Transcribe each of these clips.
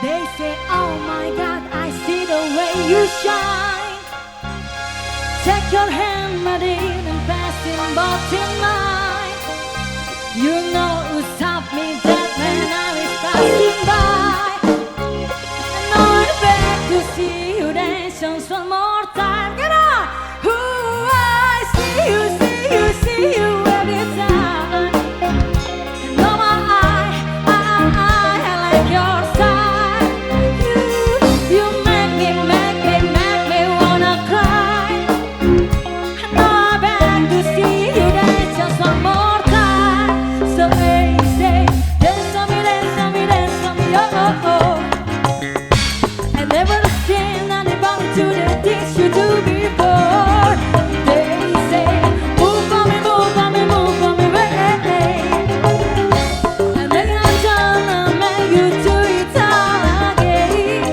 They say, oh my God, I see the way you shine. Take your hand, my dear, and pass it both in mine. You know who stopped me dead when I was passing by. And now I'm back to see you dance just one more time. Get on! Ooh, I see you, see you, see you every time. And oh my, I like your style. You make me wanna cry. And now I'm back to see you dance just one more time. So hey, say, dance on me, dance on me, dance on me, oh, oh, oh. I never seen anybody do the things you do before. They say, move for me, move for me, move for me, way. And then I'm gonna make you do it all again.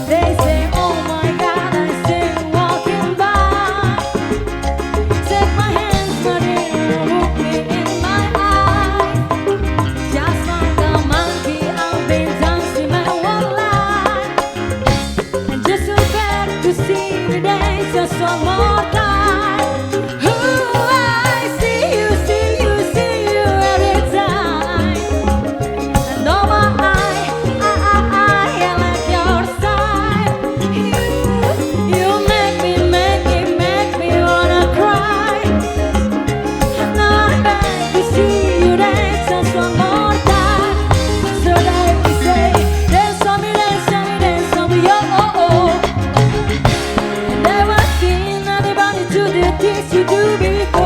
They say, oh my God, I see you walking by. Take my hands, my dear, look me in my eyes. Just like a monkey, I've been dancing my whole life. And just so bad to see me dance just one more time. Ooh, I see you, see you, see you every time. And oh my, I like your style. You make me wanna cry. And now I'm back to see you dance just one more time. So they say, dance on me, dance on me, dance on me, oh, oh, oh. Never seen anybody do the things you do before.